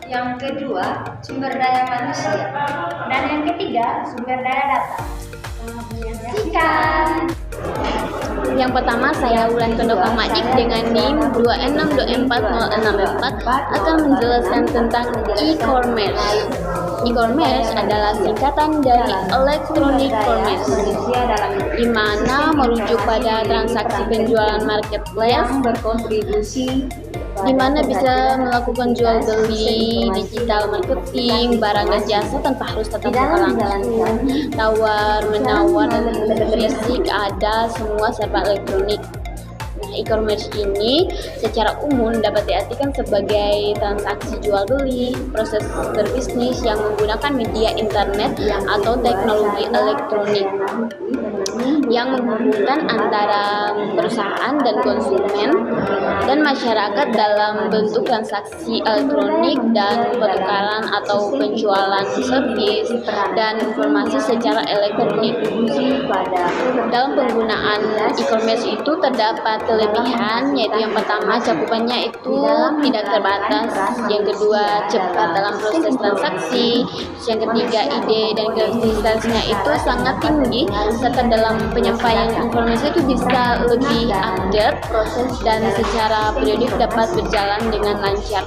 Yang kedua, sumber daya manusia. Dan yang ketiga, sumber daya data. Menyaksikan. Yang pertama, saya Wulan Kondokang Madik dengan NIM 2624064 akan menjelaskan tentang e-commerce. E-commerce adalah singkatan dari electronic commerce, di mana merujuk pada transaksi penjualan marketplace Berkontribusi di mana bisa melakukan jual beli, digital marketing, barang dan jasa tanpa harus tatap muka langsung, tawar menawar dan berisik ada semua serba elektronik. Nah, e-commerce ini secara umum dapat diartikan sebagai transaksi jual beli, proses berbisnis yang menggunakan media internet atau teknologi elektronik yang menghubungkan antara perusahaan dan konsumen dan masyarakat dalam bentuk transaksi elektronik dan pertukaran atau penjualan servis dan informasi secara elektronik. Dalam penggunaan e-commerce itu terdapat kelebihan, yaitu yang pertama cakupannya itu tidak terbatas, yang kedua cepat dalam proses transaksi, yang ketiga ide dan kreativitasnya itu sangat tinggi, serta dalam penyampaian informasi itu bisa lebih update dan secara periodik dapat berjalan dengan lancar.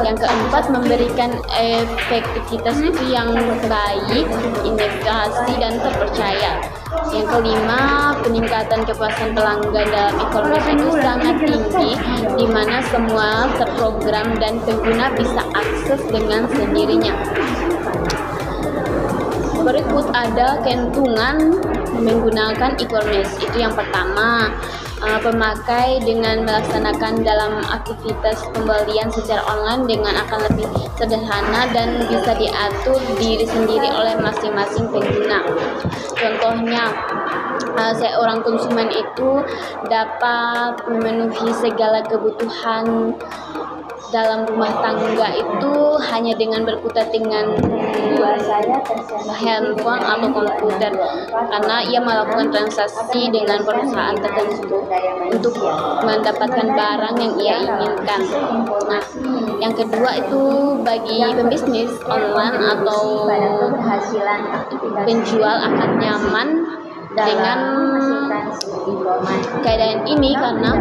Yang keempat, memberikan efektivitas itu yang baik, integrasi dan terpercaya. Yang kelima, peningkatan kepuasan pelanggan dalam e-commerce itu sangat tinggi, di mana semua terprogram dan pengguna bisa akses dengan sendirinya. Berikut ada keuntungan menggunakan e-commerce. Itu yang pertama, pemakai dengan melaksanakan dalam aktivitas pembelian secara online dengan akan lebih sederhana dan bisa diatur diri sendiri oleh masing-masing pengguna. Contohnya, seorang konsumen itu dapat memenuhi segala kebutuhan dalam rumah tangga itu hanya dengan berkutat dengan handphone atau komputer, karena ia melakukan transaksi dengan perusahaan tertentu untuk mendapatkan barang yang ia inginkan. Nah, yang kedua itu bagi pembisnis online atau penjual akan nyaman dengan keadaan ini karena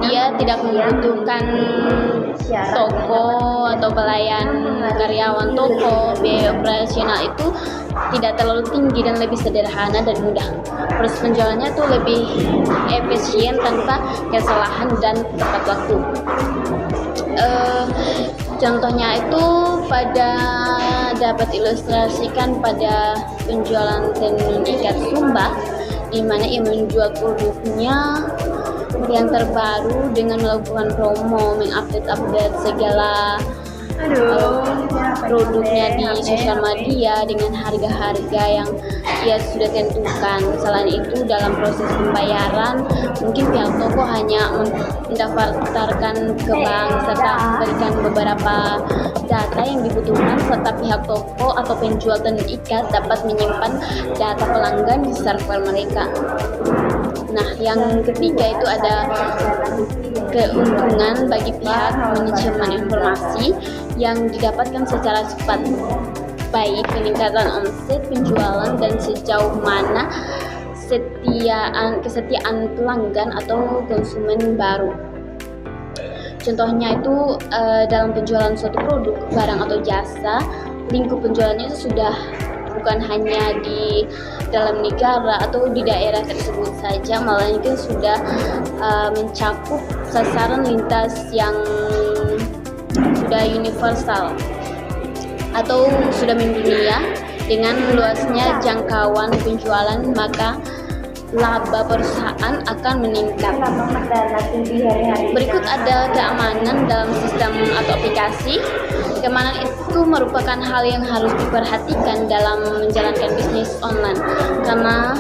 dia tidak membutuhkan toko atau pelayan karyawan toko. Biaya operasional itu tidak terlalu tinggi dan lebih sederhana dan mudah. Proses penjualannya tuh lebih efisien tanpa kesalahan dan tepat waktu. Contohnya itu dapat ilustrasikan pada penjualan tenun ikat Sumba, di mana ia menjual produknya yang terbaru dengan melakukan promo, mengupdate segala produknya di sosial media dengan harga-harga yang ia sudah tentukan. Selain itu, dalam proses pembayaran mungkin pihak toko hanya mendaftarkan ke bank serta memberikan beberapa data yang dibutuhkan, serta pihak toko atau penjual tenun ikat dapat menyimpan data pelanggan di server mereka. Nah, yang ketiga itu ada keuntungan bagi pihak manajemen informasi yang didapatkan secara cepat, baik peningkatan omset, penjualan, dan sejauh mana kesetiaan pelanggan atau konsumen baru. Contohnya itu dalam penjualan suatu produk, barang atau jasa, lingkup penjualannya itu sudah bukan hanya di dalam negara atau di daerah tersebut saja, melainkan sudah mencakup sasaran lintas yang sudah universal atau sudah mendunia. Dengan luasnya jangkauan penjualan, maka laba perusahaan akan meningkat. Berikut ada keamanan dalam sistem atau aplikasi. Keamanan itu merupakan hal yang harus diperhatikan dalam menjalankan bisnis online, karena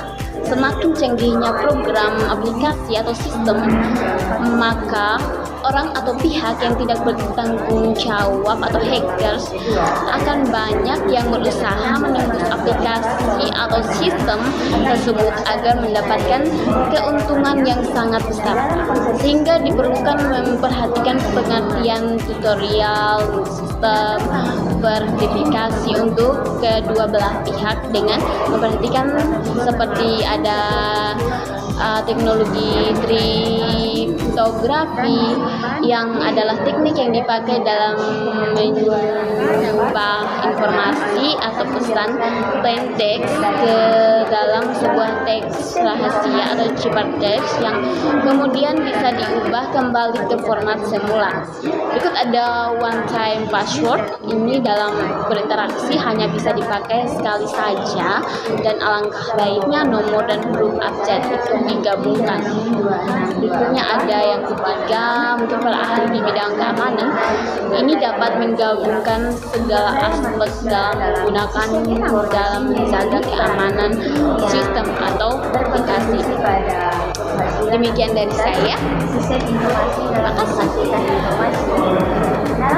semakin canggihnya program, aplikasi, atau sistem, maka orang atau pihak yang tidak bertanggung jawab atau hackers akan banyak yang berusaha menembus aplikasi atau sistem tersebut agar mendapatkan keuntungan yang sangat besar, sehingga diperlukan memperhatikan pengertian tutorial sistem verifikasi untuk kedua belah pihak dengan memperhatikan seperti ada teknologi kriptografi yang adalah teknik yang dipakai dalam mengubah informasi atau pesan plain text ke dalam sebuah teks rahasia atau ciphertext yang kemudian bisa diubah kembali ke format semula. Berikut ada one time password. Ini dalam berinteraksi hanya bisa dipakai sekali saja, dan alangkah baiknya nomor dan huruf abjad itu digabungkan. Berikutnya ada yang ketiga, untuk para ahli di bidang keamanan, ini dapat menggabungkan segala aspek dalam menggunakan dalam menjaga keamanan sistem atau aplikasi. Demikian dari saya. Terima kasih. Nah,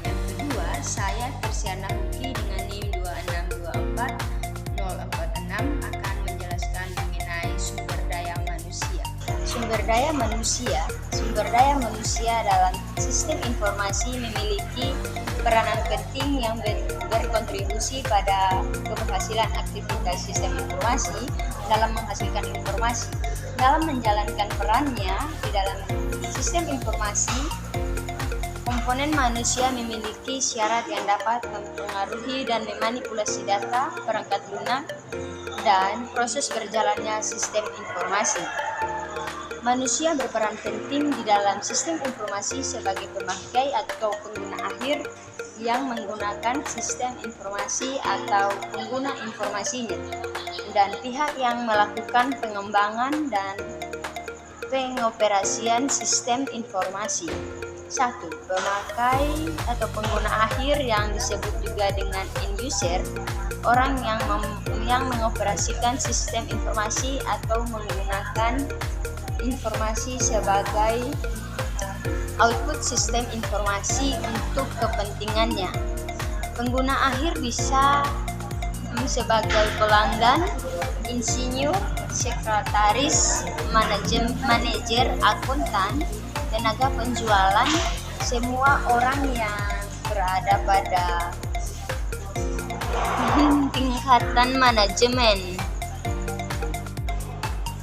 yang kedua, saya Tersiana Huki dengan NIM 2624046 akan menjelaskan mengenai sumber daya manusia. Sumber daya manusia dalam sistem informasi memiliki peranan penting yang berkontribusi pada keberhasilan aktivitas sistem informasi dalam menghasilkan informasi. Dalam menjalankan perannya di dalam sistem informasi, komponen manusia memiliki syarat yang dapat mempengaruhi dan memanipulasi data, perangkat lunak, dan proses berjalannya sistem informasi. Manusia berperan penting di dalam sistem informasi sebagai pemakai atau pengguna akhir yang menggunakan sistem informasi atau pengguna informasinya, dan pihak yang melakukan pengembangan dan pengoperasian sistem informasi. 1. Pemakai atau pengguna akhir yang disebut juga dengan end user, orang yang mengoperasikan sistem informasi atau menggunakan informasi sebagai output sistem informasi untuk kepentingannya. Pengguna akhir bisa sebagai pelanggan, insinyur, sekretaris, manajer, akuntan, tenaga penjualan, semua orang yang berada pada tingkatan manajemen.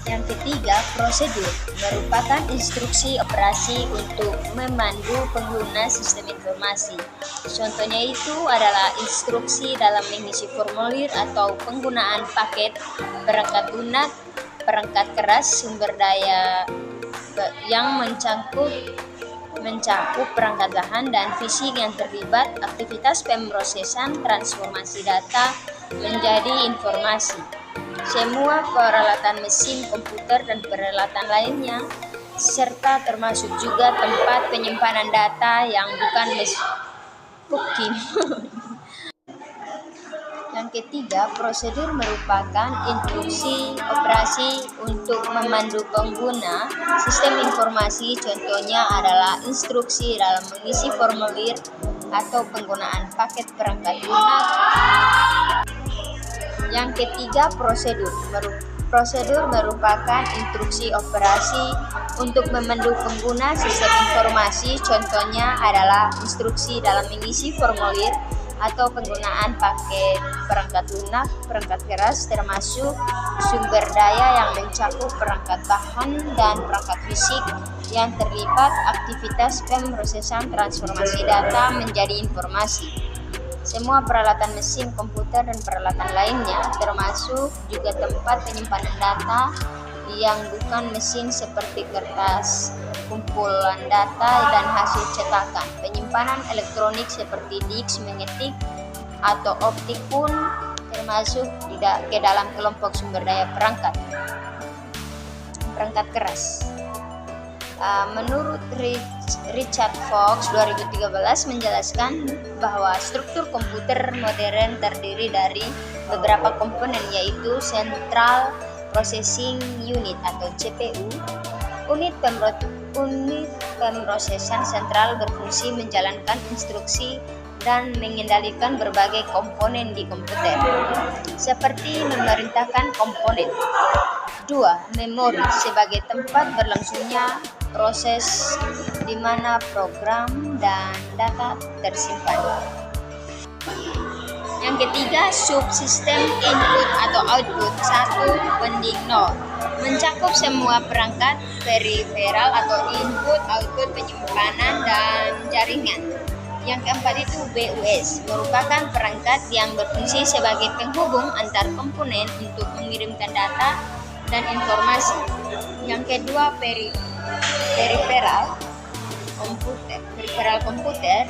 Yang ketiga, prosedur merupakan instruksi operasi untuk memandu pengguna sistem informasi. Contohnya itu adalah instruksi dalam mengisi formulir atau penggunaan paket, perangkat lunak, perangkat keras, sumber daya yang mencakup perangkat bahan dan fisik yang terlibat, aktivitas pemrosesan transformasi data menjadi informasi, semua peralatan mesin, komputer, dan peralatan lainnya, serta termasuk juga tempat penyimpanan data yang bukan mesin. Yang ketiga, prosedur merupakan instruksi operasi untuk memandu pengguna sistem informasi. Contohnya adalah instruksi dalam mengisi formulir atau penggunaan paket perangkat lunak. Yang ketiga, prosedur merupakan instruksi operasi untuk memandu pengguna sistem informasi. Contohnya adalah instruksi dalam mengisi formulir atau penggunaan paket perangkat lunak, perangkat keras, termasuk sumber daya yang mencakup perangkat bahan dan perangkat fisik yang terlibat, aktivitas pemrosesan transformasi data menjadi informasi, semua peralatan mesin, komputer, dan peralatan lainnya, termasuk juga tempat penyimpanan data yang bukan mesin seperti kertas, kumpulan data, dan hasil cetakan. Penyimpanan elektronik seperti disk, magnetik, atau optik pun termasuk ke dalam kelompok sumber daya perangkat keras. Menurut Richard Fox 2013 menjelaskan bahwa struktur komputer modern terdiri dari beberapa komponen, yaitu Central Processing Unit atau CPU. Unit pemrosesan sentral berfungsi menjalankan instruksi dan mengendalikan berbagai komponen di komputer, seperti memerintahkan komponen. 2. Memori sebagai tempat berlangsungnya proses di mana program dan data tersimpan. Yang ketiga, subsistem input atau output 1:0, mencakup semua perangkat periferal atau input, output, penyimpanan, dan jaringan. Yang keempat itu BUS, merupakan perangkat yang berfungsi sebagai penghubung antar komponen untuk mengirimkan data dan informasi. Yang kedua, periferal komputer,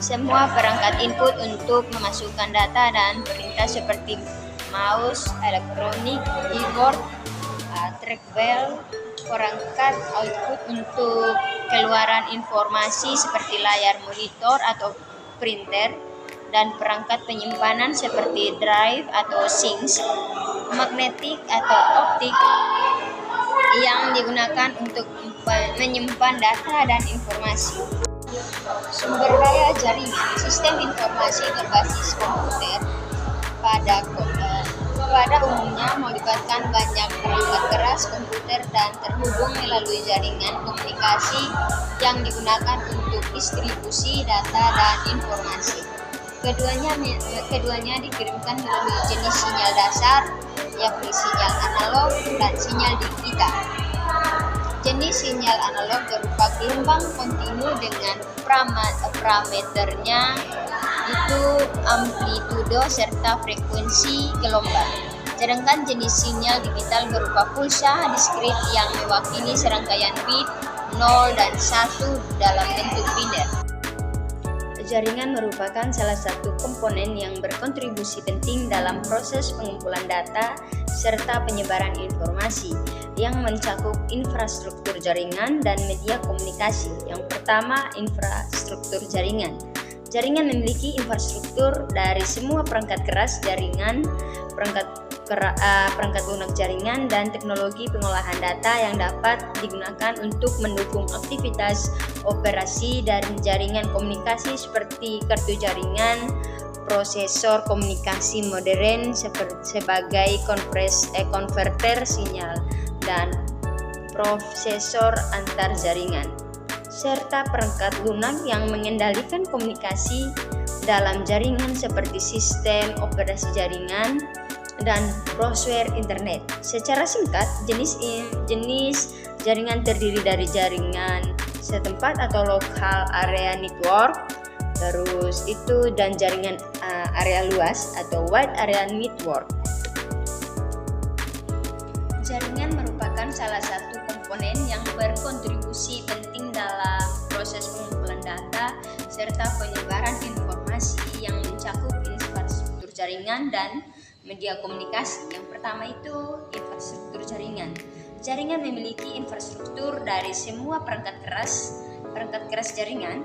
semua perangkat input untuk memasukkan data dan perintah seperti mouse, elektronik, keyboard, trackball. Perangkat output untuk keluaran informasi seperti layar monitor atau printer, dan perangkat penyimpanan seperti drive atau sinks, magnetik atau optik yang digunakan untuk menyimpan data dan informasi. Sumber daya jaringan, sistem informasi berbasis komputer pada umumnya melibatkan banyak perangkat keras komputer dan terhubung melalui jaringan komunikasi yang digunakan untuk distribusi data dan informasi. Keduanya dikirimkan melalui jenis sinyal dasar, yakni sinyal analog dan sinyal digital. Jenis sinyal analog berupa gelombang kontinu dengan parameternya itu amplitudo serta frekuensi gelombang. Sedangkan jenis sinyal digital berupa pulsa diskrit yang mewakili serangkaian bit 0 dan 1 dalam bentuk biner. Jaringan merupakan salah satu komponen yang berkontribusi penting dalam proses pengumpulan data serta penyebaran informasi yang mencakup infrastruktur jaringan dan media komunikasi. Yang pertama, infrastruktur jaringan. Jaringan memiliki infrastruktur dari semua perangkat keras jaringan, perangkat lunak jaringan, dan teknologi pengolahan data yang dapat digunakan untuk mendukung aktivitas operasi dari jaringan komunikasi seperti kartu jaringan, prosesor komunikasi modern sebagai konverter sinyal, dan prosesor antar jaringan, serta perangkat lunak yang mengendalikan komunikasi dalam jaringan seperti sistem operasi jaringan dan browser internet. Secara singkat, jenis jaringan terdiri dari jaringan setempat atau local area network, dan jaringan area luas atau wide area network. Jaringan merupakan salah satu komponen yang berkontribusi penting dalam proses pengumpulan data serta penyebaran informasi yang mencakup infrastruktur jaringan dan media komunikasi. Yang pertama itu infrastruktur jaringan. Jaringan memiliki infrastruktur dari semua perangkat keras jaringan,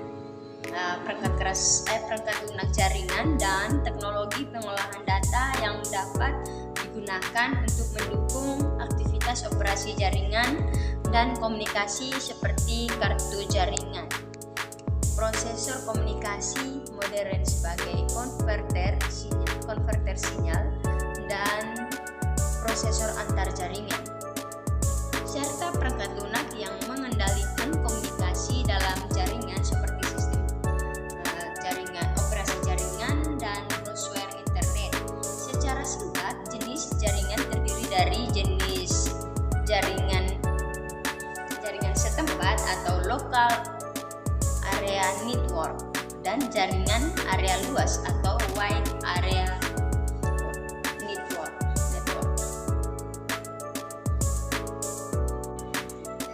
perangkat lunak jaringan, dan teknologi pengolahan data yang dapat digunakan untuk mendukung aktivitas operasi jaringan dan komunikasi seperti kartu jaringan, prosesor komunikasi modern sebagai konverter sinyal, dan prosesor antar jaringan, serta perangkat lunak yang mengendalikan komunikasi dalam jaringan seperti sistem jaringan, operasi jaringan, dan browser internet. Secara singkat, jenis jaringan terdiri dari jenis jaringan setempat atau local area network dan jaringan area luas atau wide area network.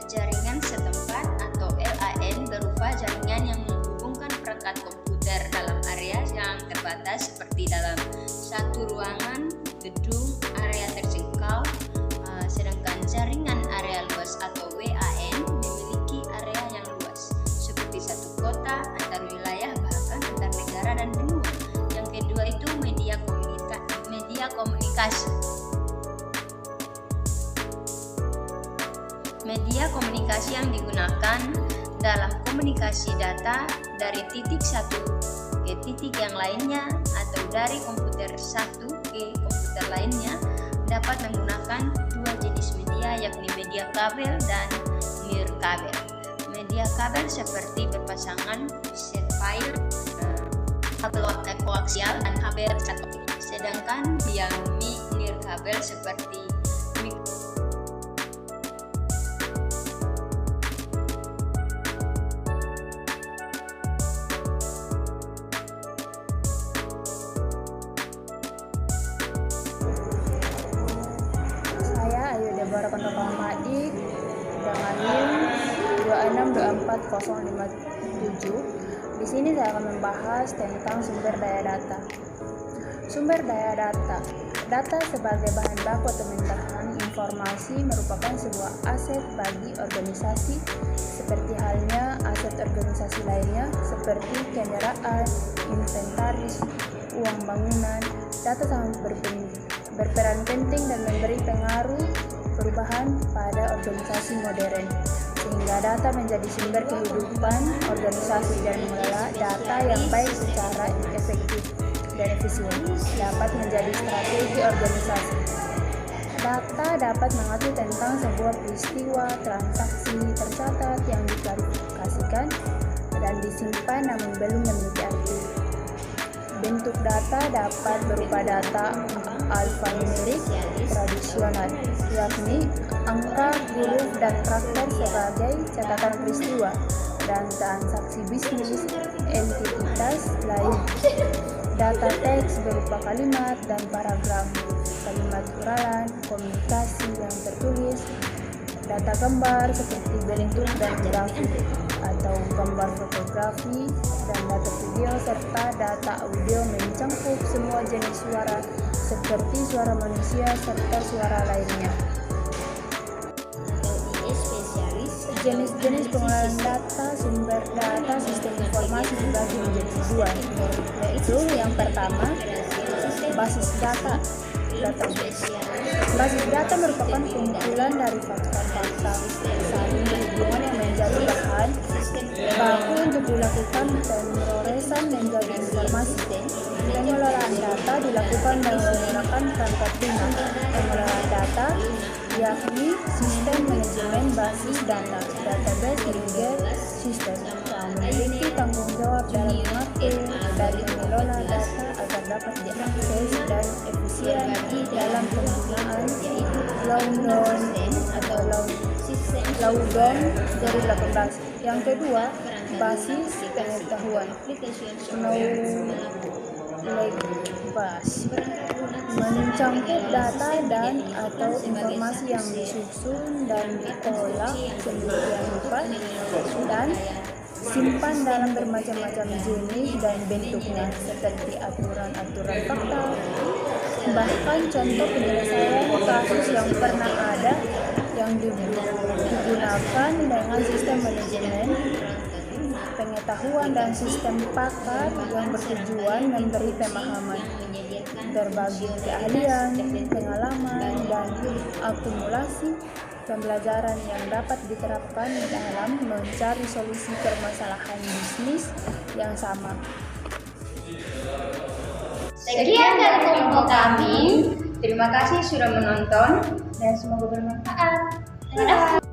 Jaringan setempat atau LAN berupa jaringan yang menghubungkan perangkat komputer dalam area yang terbatas seperti dalam satu ruangan, gedung, area terjangkau. Sedangkan jaringan area luas atau WAN memiliki area yang luas seperti satu kota, antar wilayah, bahkan antar negara dan benua. Yang kedua itu media komunikasi. Media komunikasi yang digunakan dalam komunikasi data dari titik satu ke titik yang lainnya atau dari komputer satu ke komputer lainnya dapat menggunakan dua jenis media, yakni media kabel dan nirkabel. Media kabel seperti berpasangan, set file, kabel koaksial dan kabel cat optik. Sedangkan yang nirkabel seperti Deborah Kontokawan Madik dengan NIM 2624057. Di sini saya akan membahas tentang sumber daya data. Sumber daya data. Data sebagai bahan baku atau menggunakan informasi merupakan sebuah aset bagi organisasi, seperti halnya aset organisasi lainnya seperti kendaraan, inventaris, uang bangunan. Data sangat berperan penting dan memberi pengaruh perubahan pada organisasi modern, sehingga data menjadi sumber kehidupan organisasi, dan mengelola data yang baik secara efektif dan efisien dapat menjadi strategi organisasi. Data dapat mengatur tentang sebuah peristiwa, transaksi tercatat yang diklarifikasikan dan disimpan namun belum memiliki arti. Bentuk data dapat berupa data alfanumerik tradisional, yakni angka, huruf, dan karakter sebagai catatan peristiwa dan transaksi bisnis entitas lain. Data teks berupa kalimat dan paragraf, kalimat uralan, komunikasi yang tertulis. Data gambar seperti bentuk dan grafik atau gambar fotografi, dan data video serta data audio mencakup semua jenis suara seperti suara manusia serta suara lainnya. Jenis-jenis pengelolaan data, sumber data, sistem informasi dibagi menjadi dua, yaitu yang pertama, basis data. Basis data merupakan kumpulan dari fakta-fakta saling berhubungan yang menjadi bahan baku untuk dilakukan pemrosesan menjadi informasi. Pengelolaan data dilakukan dengan menggunakan perangkat lunak. Pengelolaan data yakni sistem manajemen basis data, database legal system, yang memiliki tanggung jawab dalam mengatur dan mengelola data agar dapat diakses dan efisien dalam penggunaan. London atau Laudon 2018. Yang kedua, basis pengetahuan. Knowledge mencangkup data dan atau informasi yang disusun dan diolah sedemikian rupa dan simpan dalam bermacam-macam jenis dan bentuknya, seperti aturan-aturan fakta, bahkan contoh penyelesaian kasus yang pernah ada yang digunakan dengan sistem manajemen pengetahuan dan sistem pakar yang bertujuan memberi pemahaman, berbagi keahlian, pengalaman, dan akumulasi pembelajaran yang dapat diterapkan dalam mencari solusi permasalahan bisnis yang sama. Sekian dari kelompok kami. Terima kasih sudah menonton dan semoga bermanfaat. Terima kasih.